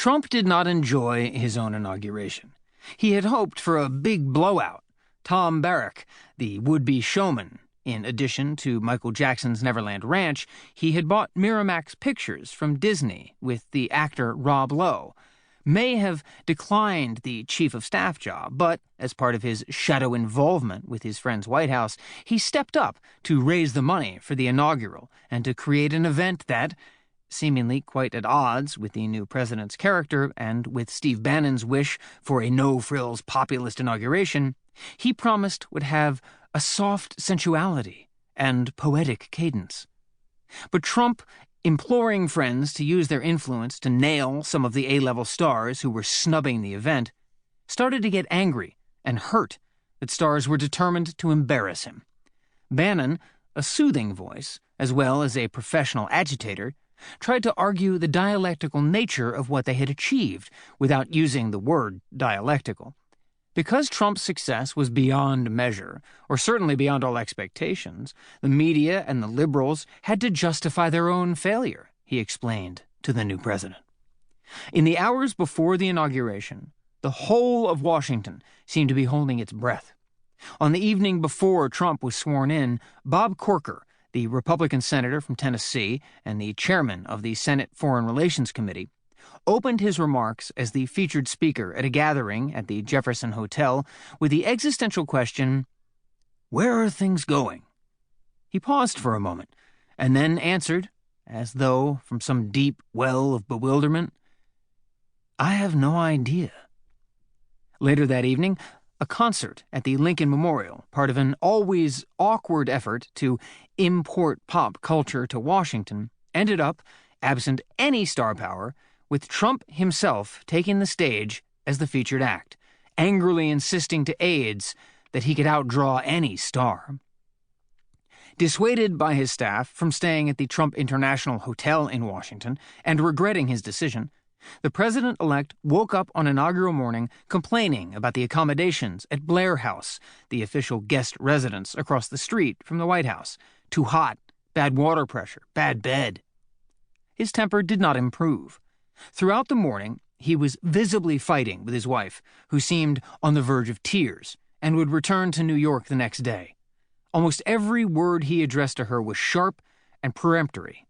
Trump did not enjoy his own inauguration. He had hoped for a big blowout. Tom Barrack, the would-be showman. In addition to Michael Jackson's Neverland Ranch, he had bought Miramax Pictures from Disney with the actor Rob Lowe. May have declined the chief of staff job, but as part of his shadow involvement with his friend's White House, he stepped up to raise the money for the inaugural and to create an event that, seemingly quite at odds with the new president's character and with Steve Bannon's wish for a no-frills populist inauguration, he promised would have a soft sensuality and poetic cadence. But Trump, imploring friends to use their influence to nail some of the A-level stars who were snubbing the event, started to get angry and hurt that stars were determined to embarrass him. Bannon, a soothing voice, as well as a professional agitator, tried to argue the dialectical nature of what they had achieved without using the word dialectical. Because Trump's success was beyond measure, or certainly beyond all expectations, the media and the liberals had to justify their own failure, he explained to the new president. In the hours before the inauguration, the whole of Washington seemed to be holding its breath. On the evening before Trump was sworn in, Bob Corker, the Republican senator from Tennessee and the chairman of the Senate Foreign Relations Committee, opened his remarks as the featured speaker at a gathering at the Jefferson Hotel with the existential question, "Where are things going?" He paused for a moment, and then answered, as though from some deep well of bewilderment, "I have no idea." Later that evening, a concert at the Lincoln Memorial, part of an always awkward effort to import pop culture to Washington, ended up, absent any star power, with Trump himself taking the stage as the featured act, angrily insisting to aides that he could outdraw any star. Dissuaded by his staff from staying at the Trump International Hotel in Washington and regretting his decision, the president-elect woke up on inaugural morning complaining about the accommodations at Blair House, the official guest residence across the street from the White House. Too hot, bad water pressure, bad bed. His temper did not improve. Throughout the morning, he was visibly fighting with his wife, who seemed on the verge of tears, and would return to New York the next day. Almost every word he addressed to her was sharp and peremptory.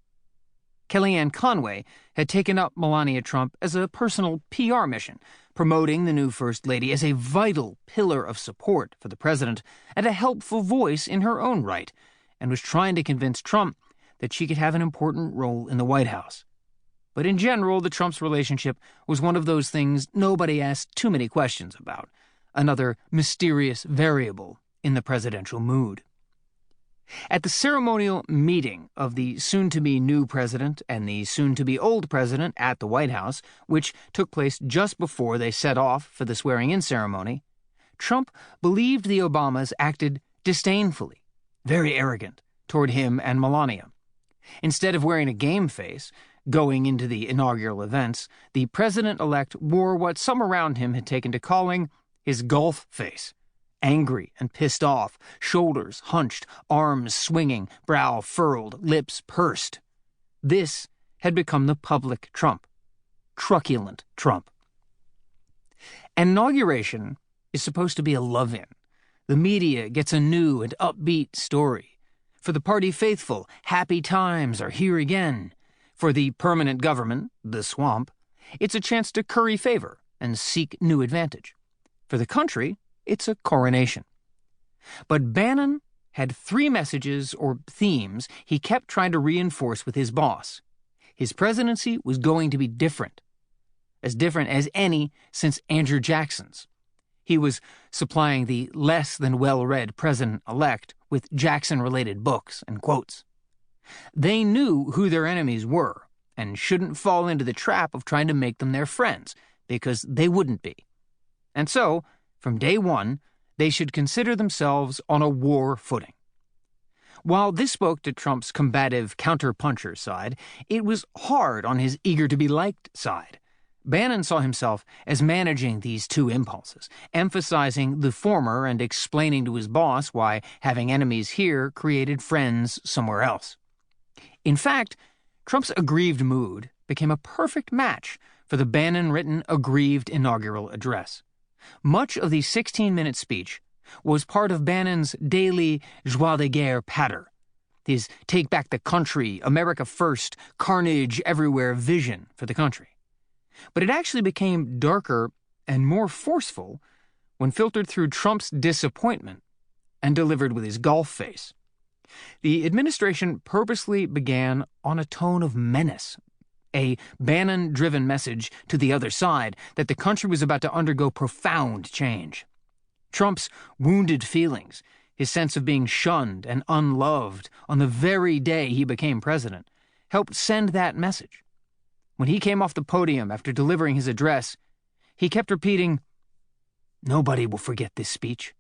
Kellyanne Conway had taken up Melania Trump as a personal PR mission, promoting the new First Lady as a vital pillar of support for the president and a helpful voice in her own right, and was trying to convince Trump that she could have an important role in the White House. But in general, the Trump's relationship was one of those things nobody asked too many questions about, another mysterious variable in the presidential mood. At the ceremonial meeting of the soon-to-be new president and the soon-to-be old president at the White House, which took place just before they set off for the swearing-in ceremony, Trump believed the Obamas acted disdainfully, very arrogant, toward him and Melania. Instead of wearing a game face, going into the inaugural events, the president-elect wore what some around him had taken to calling his golf face. Angry and pissed off, shoulders hunched, arms swinging, brow furrowed, lips pursed. This had become the public Trump. Truculent Trump. An inauguration is supposed to be a love-in. The media gets a new and upbeat story. For the party faithful, happy times are here again. For the permanent government, the swamp, it's a chance to curry favor and seek new advantage. For the country, it's a coronation. But Bannon had three messages or themes he kept trying to reinforce with his boss. His presidency was going to be different as any since Andrew Jackson's. He was supplying the less than well-read president-elect with Jackson-related books and quotes. They knew who their enemies were and shouldn't fall into the trap of trying to make them their friends, because they wouldn't be. And so, from day one, they should consider themselves on a war footing. While this spoke to Trump's combative counterpuncher side, it was hard on his eager-to-be-liked side. Bannon saw himself as managing these two impulses, emphasizing the former and explaining to his boss why having enemies here created friends somewhere else. In fact, Trump's aggrieved mood became a perfect match for the Bannon-written, aggrieved inaugural address. Much of the 16-minute speech was part of Bannon's daily joie de guerre patter, his take back the country, America first, carnage everywhere vision for the country. But it actually became darker and more forceful when filtered through Trump's disappointment and delivered with his golf face. The administration purposely began on a tone of menace, a Bannon-driven message to the other side that the country was about to undergo profound change. Trump's wounded feelings, his sense of being shunned and unloved on the very day he became president, helped send that message. When he came off the podium after delivering his address, he kept repeating, "Nobody will forget this speech.